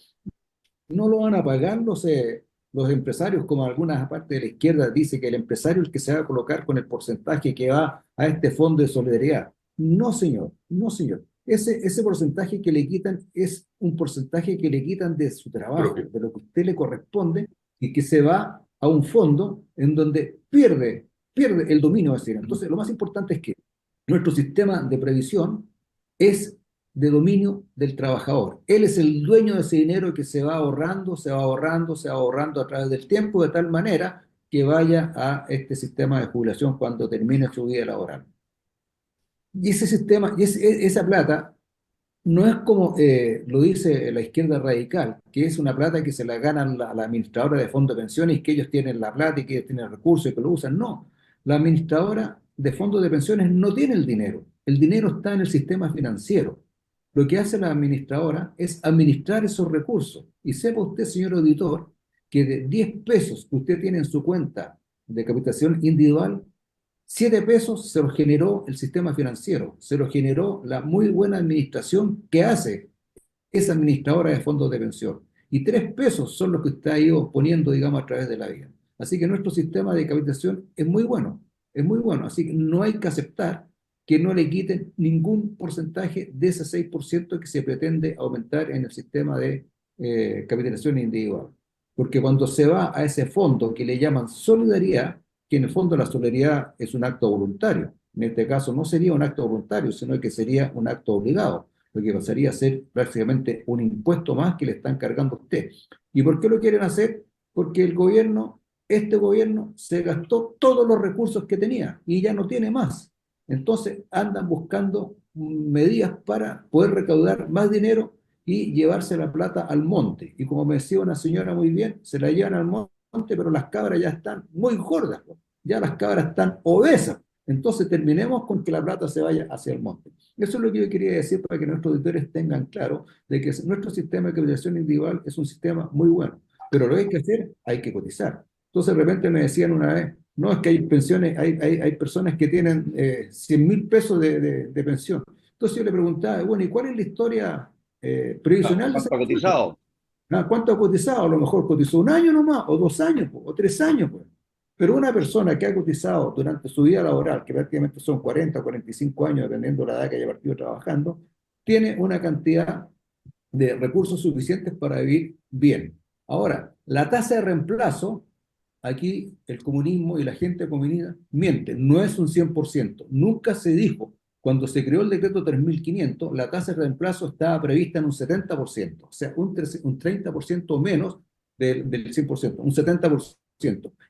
No lo van a pagar los empresarios, como algunas partes de la izquierda dice que el empresario es el que se va a colocar con el porcentaje que va a este fondo de solidaridad. No, señor, no, señor. Ese porcentaje que le quitan es un porcentaje que le quitan de su trabajo, Propio. de lo que a usted le corresponde, y que se va a un fondo en donde pierde el dominio de ese dinero. Entonces, lo más importante es que nuestro sistema de previsión es de dominio del trabajador. Él es el dueño de ese dinero que se va ahorrando, se va ahorrando, se va ahorrando a través del tiempo, de tal manera que vaya a este sistema de jubilación cuando termine su vida laboral. Y ese sistema, esa plata no es como lo dice la izquierda radical, que es una plata que se la ganan la administradora de fondos de pensiones, que ellos tienen la plata y que ellos tienen recursos y que lo usan. No, la administradora de fondos de pensiones no tiene el dinero está en el sistema financiero. Lo que hace la administradora es administrar esos recursos. Y sepa usted, señor auditor, que de 10 pesos que usted tiene en su cuenta de capitación individual, 7 pesos se los generó el sistema financiero, se los generó la muy buena administración que hace esa administradora de fondos de pensión. Y 3 pesos son los que usted ha ido poniendo, digamos, a través de la vida. Así que nuestro sistema de capitalización es muy bueno, es muy bueno. Así que no hay que aceptar que no le quiten ningún porcentaje de ese 6% que se pretende aumentar en el sistema de capitalización individual. Porque cuando se va a ese fondo que le llaman solidaridad, que en el fondo la solidaridad es un acto voluntario. En este caso no sería un acto voluntario, sino que sería un acto obligado, lo que pasaría a ser prácticamente un impuesto más que le están cargando a usted. ¿Y por qué lo quieren hacer? Porque este gobierno se gastó todos los recursos que tenía y ya no tiene más. Entonces andan buscando medidas para poder recaudar más dinero y llevarse la plata al monte. Y como me decía una señora muy bien, se la llevan al monte, pero las cabras ya están muy gordas, ya las cabras están obesas. Entonces terminemos con que la plata se vaya hacia el monte. Eso es lo que yo quería decir para que nuestros auditores tengan claro de que nuestro sistema de capitalización individual es un sistema muy bueno, pero lo que hay que hacer, hay que cotizar. Entonces de repente me decían una vez, no, es que hay pensiones, hay personas que tienen 100.000 pesos de pensión. Entonces yo le preguntaba, bueno, ¿y cuál es la historia previsional de esa ¿Cuánto ha persona? cotizado? ¿Cuánto ha cotizado? A lo mejor cotizó un año nomás, o 2 años, o 3 años, pues. Pero una persona que ha cotizado durante su vida laboral, que prácticamente son 40 o 45 años, dependiendo de la edad que haya partido trabajando, tiene una cantidad de recursos suficientes para vivir bien. Ahora, la tasa de reemplazo, aquí el comunismo y la gente comunista mienten, no es un 100%. Nunca se dijo, cuando se creó el decreto 3500, la tasa de reemplazo estaba prevista en un 70%, o sea, un 30% menos del 100%, un 70%.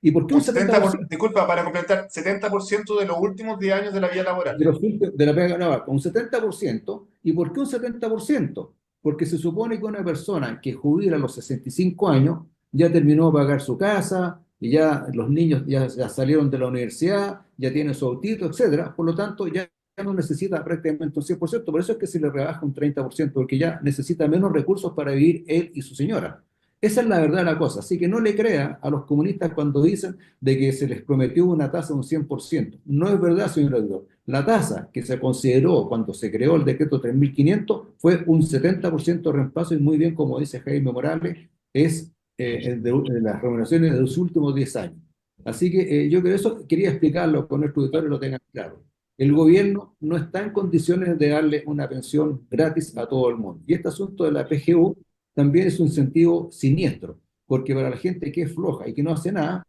¿Y por qué un Un 70%, 70%? disculpa, para completar, 70% de los últimos 10 años de la vida laboral. De la pega naval, un 70%. ¿Y por qué un 70%? Porque se supone que una persona que jubila a los 65 años ya terminó de pagar su casa, y ya los niños ya salieron de la universidad, ya tienen su autito, etcétera. Por lo tanto, ya no necesita prácticamente un 100%. Por eso es que se le rebaja un 30%, porque ya necesita menos recursos para vivir él y su señora. Esa es la verdad de la cosa. Así que no le crea a los comunistas cuando dicen de que se les prometió una tasa de un 100%. No es verdad, señor auditor. La tasa que se consideró cuando se creó el decreto 3500 fue un 70% de reemplazo, y muy bien, como dice Jaime Morales, es de las remuneraciones de los últimos 10 años. Así que yo creo eso quería explicarlo con nuestro auditorio y lo tengan claro. El gobierno no está en condiciones de darle una pensión gratis a todo el mundo. Y este asunto de la PGU también es un incentivo siniestro, porque para la gente que es floja y que no hace nada,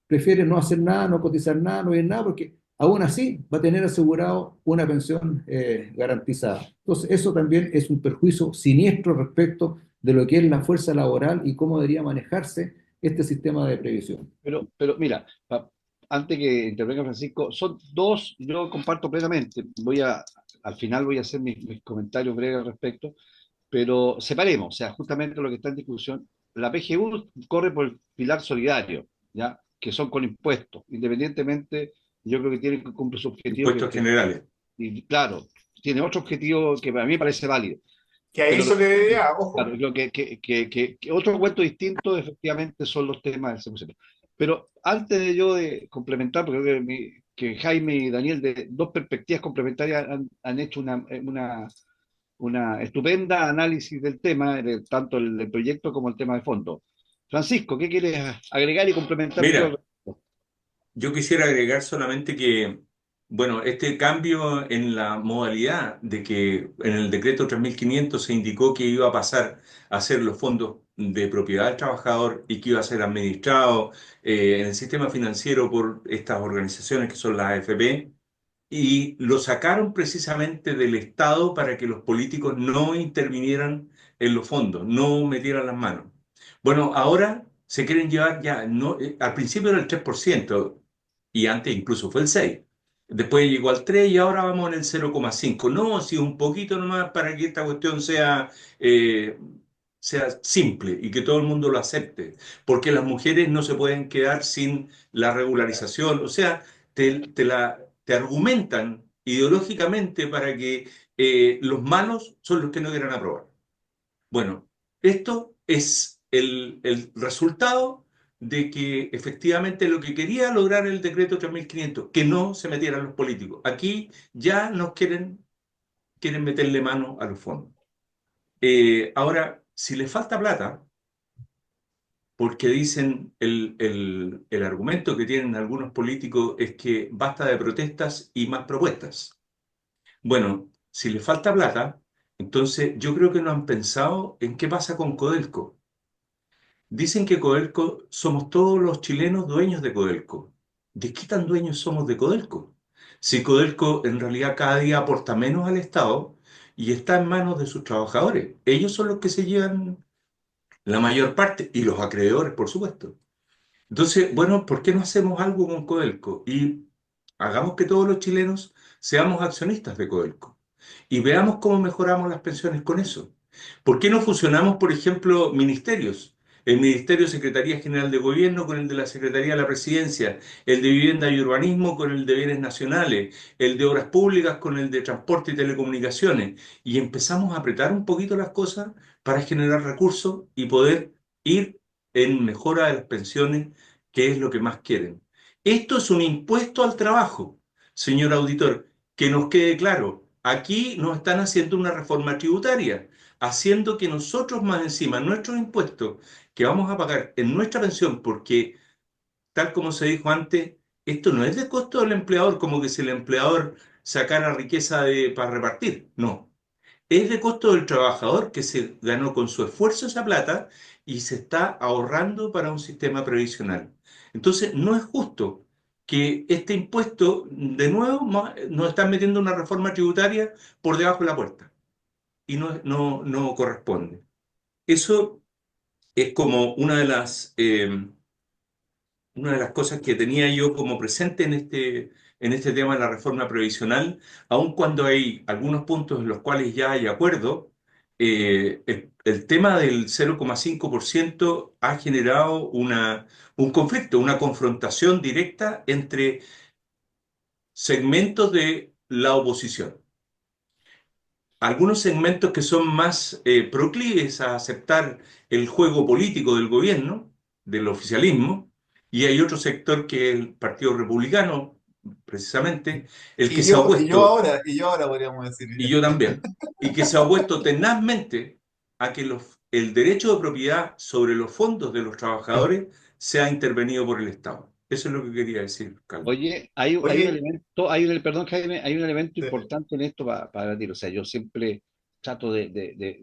prefiere no hacer nada, no cotizar nada, no ir nada, porque aún así va a tener asegurado una pensión garantizada. Entonces, eso también es un perjuicio siniestro respecto de lo que es la fuerza laboral y cómo debería manejarse este sistema de previsión. Pero mira, antes que intervenga Francisco, son dos, yo comparto plenamente, voy a al final voy a hacer mis comentarios breves al respecto, pero separemos, o sea, justamente lo que está en discusión, la PGU corre por el pilar solidario, ¿ya? Que son con impuestos, independientemente, yo creo que tiene que cumplir su objetivo, Impuestos generales. y claro, tiene otro objetivo que para mí me parece válido, Que ahí pero solidaridad, claro, ojo. creo que otro cuento distinto efectivamente son los temas del CQC. Pero antes de yo de complementar, porque creo que, que Jaime y Daniel de dos perspectivas complementarias han hecho una estupenda análisis del tema, tanto el proyecto como el tema de fondo. Francisco, ¿qué quieres agregar y complementar tú? Mira, yo quisiera agregar solamente que, bueno, este cambio en la modalidad de que en el decreto 3500 se indicó que iba a pasar a ser los fondos de propiedad del trabajador y que iba a ser administrado en el sistema financiero por estas organizaciones que son las AFP, y lo sacaron precisamente del Estado para que los políticos no intervinieran en los fondos, no metieran las manos. Bueno, ahora se quieren llevar ya, no, al principio era el 3% y antes incluso fue el 6%. Después llegó al 3 y ahora vamos en el 0,5. No, si un poquito nomás para que esta cuestión sea simple y que todo el mundo lo acepte, porque las mujeres no se pueden quedar sin la regularización, o sea, te argumentan ideológicamente para que los malos son los que no quieran aprobar. Bueno, esto es el resultado de que efectivamente lo que quería lograr el decreto 3500, que no se metieran los políticos. Aquí ya nos quieren meterle mano a los fondos. Ahora, si les falta plata, porque dicen el argumento que tienen algunos políticos es que basta de protestas y más propuestas. Bueno, si les falta plata, entonces yo creo que no han pensado en qué pasa con Codelco. Dicen que Codelco somos todos los chilenos dueños de Codelco. ¿De qué tan dueños somos de Codelco? Si Codelco en realidad cada día aporta menos al Estado y está en manos de sus trabajadores. Ellos son los que se llevan la mayor parte y los acreedores, por supuesto. Entonces, bueno, ¿por qué no hacemos algo con Codelco? Y hagamos que todos los chilenos seamos accionistas de Codelco y veamos cómo mejoramos las pensiones con eso. ¿Por qué no fusionamos, por ejemplo, ministerios? El Ministerio de Secretaría General de Gobierno con el de la Secretaría de la Presidencia, el de Vivienda y Urbanismo con el de Bienes Nacionales, el de Obras Públicas con el de Transporte y Telecomunicaciones, y empezamos a apretar un poquito las cosas para generar recursos y poder ir en mejora de las pensiones, que es lo que más quieren. Esto es un impuesto al trabajo, señor auditor, que nos quede claro. Aquí nos están haciendo una reforma tributaria, haciendo que nosotros más encima, nuestros impuestos que vamos a pagar en nuestra pensión, porque tal como se dijo antes, esto no es de costo del empleador, como que si el empleador sacara riqueza para repartir, no. Es de costo del trabajador que se ganó con su esfuerzo esa plata y se está ahorrando para un sistema previsional. Entonces, no es justo que este impuesto, de nuevo, nos están metiendo una reforma tributaria por debajo de la puerta y no corresponde. Eso es como una de las cosas que tenía yo como presente en este tema de la reforma previsional, aun cuando hay algunos puntos en los cuales ya hay acuerdo. El tema del 0,5% ha generado un conflicto, una confrontación directa entre segmentos de la oposición. Algunos segmentos que son más proclives a aceptar el juego político del gobierno, del oficialismo, y hay otro sector que es el Partido Republicano, precisamente, el que se ha opuesto, Y yo ahora podríamos decir. y yo también, y que se ha opuesto tenazmente a que el derecho de propiedad sobre los fondos de los trabajadores sea intervenido por el Estado. Eso es lo que quería decir, Carlos. Oye, hay un Oye, elemento, perdón, Jaime, hay un elemento importante en esto para debatir. O sea, yo siempre trato de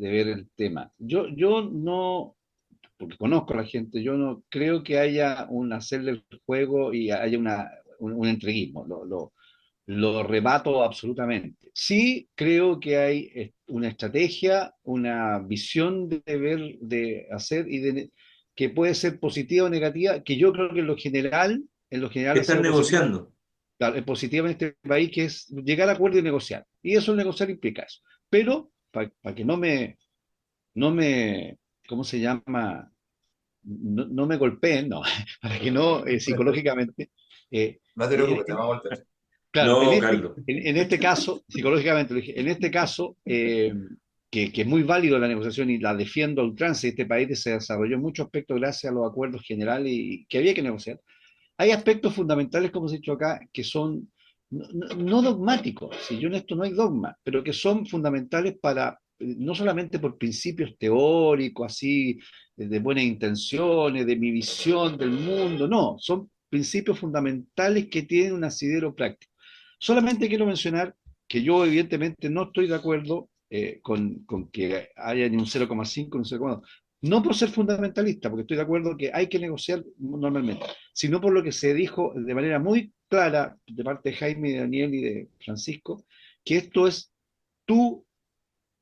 ver el tema. Yo no, porque conozco a la gente, yo no creo que haya un hacerle el juego y haya un entreguismo. Lo rebato absolutamente. Sí creo que hay una estrategia, una visión de ver, de hacer que puede ser positiva o negativa, que yo creo que en lo general ¿Qué ha están sido positiva. negociando? claro, es positiva en este país, que es llegar a acuerdo y negociar. Y eso, negociar implica eso. Pero, para que no me, ¿cómo se llama? No me golpeen, no, para que no psicológicamente. eh, No te eh, preocupes, te vamos a volver. claro, No, Carlos. en este caso, psicológicamente, lo dije, en este caso, que es muy válido la negociación y la defiendo a ultranza, y este país se desarrolló en muchos aspectos gracias a los acuerdos generales y que había que negociar. Hay aspectos fundamentales, como se ha dicho acá, que son no dogmáticos, si yo en esto no hay dogma, pero que son fundamentales para, no solamente por principios teóricos, así, de buenas intenciones, de mi visión del mundo, no, son principios fundamentales que tienen un asidero práctico. Solamente quiero mencionar que yo evidentemente no estoy de acuerdo con que haya ni un 0,5 ni un 0,2. No por ser fundamentalista, porque estoy de acuerdo que hay que negociar normalmente, sino por lo que se dijo de manera muy clara de parte de Jaime, de Daniel y de Francisco, que esto es tu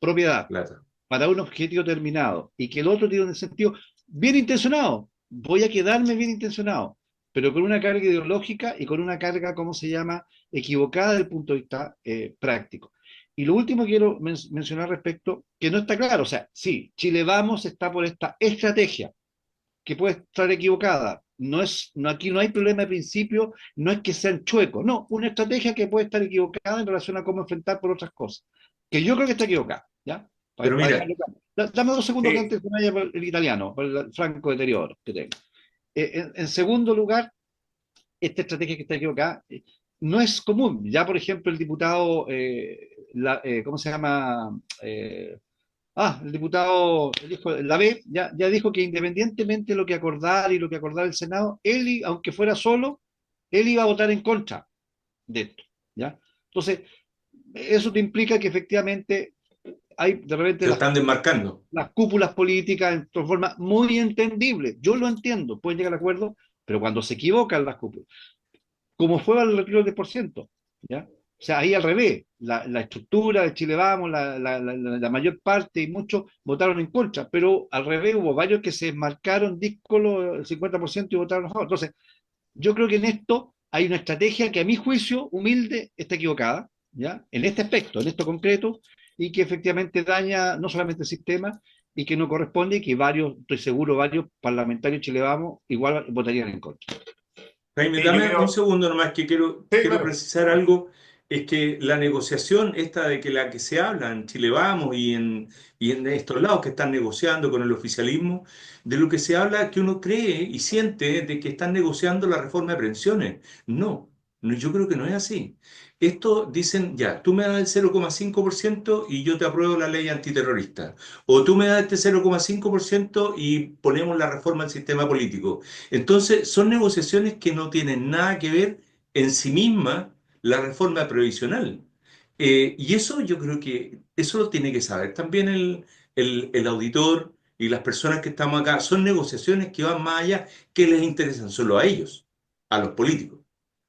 propiedad Plata. para un objetivo terminado y que el otro tiene un sentido bien intencionado. Voy a quedarme bien intencionado, pero con una carga ideológica y con una carga, ¿cómo se llama?, equivocada desde el punto de vista práctico. Y lo último que quiero mencionar respecto, que no está claro, o sea, sí, Chile Vamos está por esta estrategia, que puede estar equivocada. Aquí no hay problema de principio, no es que sean chuecos, no, una estrategia que puede estar equivocada en relación a cómo enfrentar por otras cosas, que yo creo que está equivocada, ¿ya? Pero mira, Dejarlo claro. Dame 2 segundos que Sí, antes que vaya por el italiano, por el franco deterioro que tengo. En segundo lugar, esta estrategia que está equivocada no es común. Ya, por ejemplo, el diputado, ¿cómo se llama? El diputado, la B, ya dijo que independientemente de lo que acordara y lo que acordara el Senado, él, aunque fuera solo, él iba a votar en contra de esto, ¿ya? Entonces, eso te implica que efectivamente hay de repente se están desmarcando. las cúpulas políticas en forma muy entendible. Yo lo entiendo, pueden llegar a acuerdo, pero cuando se equivocan las cúpulas, como fue el retiro del 10%, ¿ya? O sea, ahí al revés, la estructura de Chile Vamos, la mayor parte y muchos votaron en contra, pero al revés hubo varios que se marcaron díscolo el 50% y votaron a favor. Entonces, yo creo que en esto hay una estrategia que a mi juicio, humilde, está equivocada, ¿ya? En este aspecto, en esto concreto, y que efectivamente daña no solamente el sistema, y que no corresponde, y que varios, estoy seguro, varios parlamentarios Chile Vamos igual votarían en contra. Jaime, sí, yo dame un quiero. segundo nomás que quiero, Sí, quiero claro. precisar algo. Es que la negociación esta de que la que se habla en Chile Vamos y en estos lados que están negociando con el oficialismo, de lo que se habla es que uno cree y siente de que están negociando la reforma de pensiones. No, no, yo creo que no es así. Esto dicen, ya, tú me das el 0,5% y yo te apruebo la ley antiterrorista. O tú me das este 0,5% y ponemos la reforma del sistema político. Entonces, son negociaciones que no tienen nada que ver en sí misma la reforma previsional. Y eso yo creo que eso lo tiene que saber también el auditor y las personas que estamos acá. Son negociaciones que van más allá, que les interesan solo a ellos, a los políticos.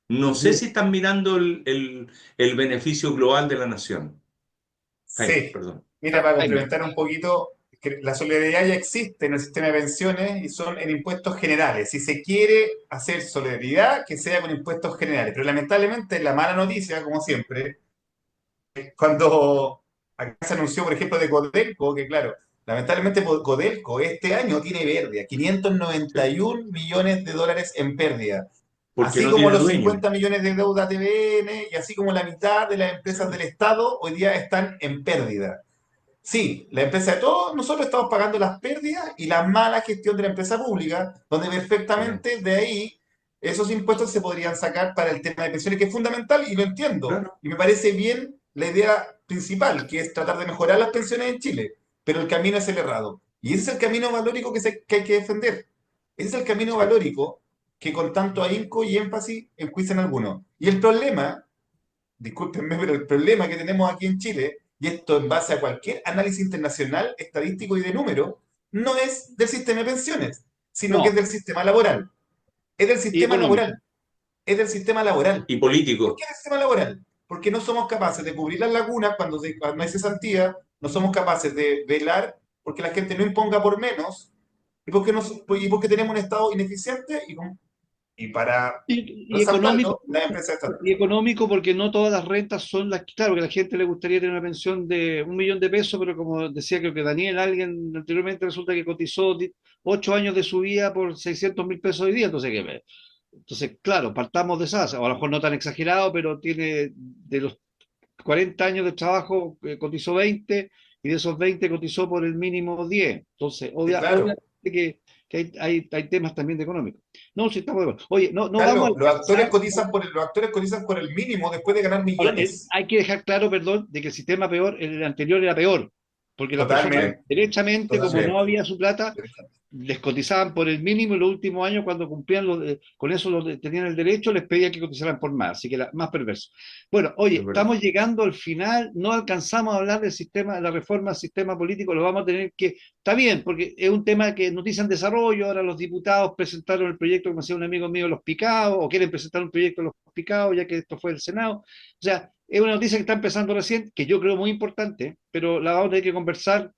No sé Mira, si están mirando el beneficio global de la nación. Jaime, Sí, perdón. mira, para Jaime, complementar un poquito, que la solidaridad ya existe en el sistema de pensiones y son en impuestos generales. Si se quiere hacer solidaridad, que sea con impuestos generales. Pero lamentablemente la mala noticia, como siempre, cuando acá se anunció, por ejemplo, de Codelco, que claro, lamentablemente Codelco este año tiene pérdida, ¿Sí? 591 millones de dólares en pérdida. Porque Así no como tiene los dueño. 50 millones de deuda TVN y así como la mitad de las empresas del Sí, Estado hoy día están en pérdida. Sí, la empresa de todos nosotros estamos pagando las pérdidas y la mala gestión de la empresa pública, donde excelente. perfectamente de ahí esos impuestos se podrían sacar para el tema de pensiones, que es fundamental y lo entiendo. Claro. Y me parece bien la idea principal, que es tratar de mejorar las pensiones en Chile, pero el camino es el errado. Y ese es el camino valórico que hay que defender. Ese es el camino Sí. valórico que con tanto ahínco y énfasis enjuician algunos. Y el problema, discúlpenme, pero el problema que tenemos aquí en Chile, y esto en base a cualquier análisis internacional, estadístico y de número, no es del sistema de pensiones, sino que es no, del sistema laboral. Es del y sistema económico. laboral. Es del sistema laboral. Y ¿Por qué político. del sistema laboral? Porque no somos capaces de cubrir las lagunas cuando hay cesantía, no somos capaces de velar porque la gente no imponga por menos y porque tenemos un Estado ineficiente y Y para Y resaltarlo, económico, las empresas estatales. y económico porque no todas las rentas son las... Claro que a la gente le gustaría tener una pensión de 1 millón de pesos, pero como decía creo que Daniel, alguien anteriormente, resulta que cotizó 8 años de su vida por 600.000 pesos hoy día, entonces, claro, partamos de esas, o a lo mejor no tan exagerado, pero tiene de los 40 años de trabajo, cotizó 20 y de esos 20 cotizó por el mínimo 10. Entonces, Sí, claro. obviamente que hay temas también de económicos. No, si estamos de acuerdo. Oye, no vamos a Carlos, alcanzar. los actores cotizan por el mínimo después de ganar Ahora, millones. hay que dejar claro, perdón, de que el sistema peor, el anterior era peor, porque las personas Totalmente, derechamente, como totalmente. no había su plata, les cotizaban por el mínimo y los últimos años, cuando cumplían con eso tenían el derecho, les pedían que cotizaran por más, así que era más perverso. Bueno, oye, Es verdad. estamos llegando al final, no alcanzamos a hablar del sistema, de la reforma al sistema político, lo vamos a tener que, está bien, porque es un tema que noticia en desarrollo, ahora los diputados presentaron el proyecto, como decía un amigo mío, los picados, o quieren presentar un proyecto de los picados, ya que esto fue el Senado. O sea, es una noticia que está empezando recién, que yo creo muy importante, pero la vamos a tener que conversar,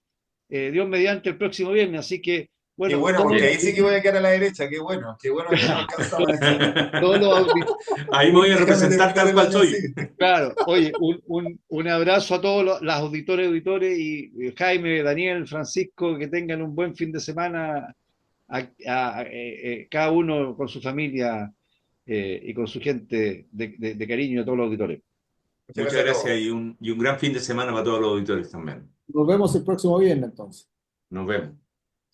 Dios mediante, el próximo viernes, así que, Qué bueno, bueno, porque ahí sí que voy a quedar a la derecha. Qué bueno que no alcanzamos eso. todos los auditores. Ahí me voy a Déjame representar terminar tal el cual año así. soy. Claro, oye, un abrazo a todos los auditores, y Jaime, Daniel, Francisco, que tengan un buen fin de semana, cada uno con su familia, y con su gente de cariño, a todos los auditores. Muchas Muchas gracias a gracias todos. y un gran fin de semana para todos los auditores también. Nos vemos el próximo viernes entonces. Nos vemos.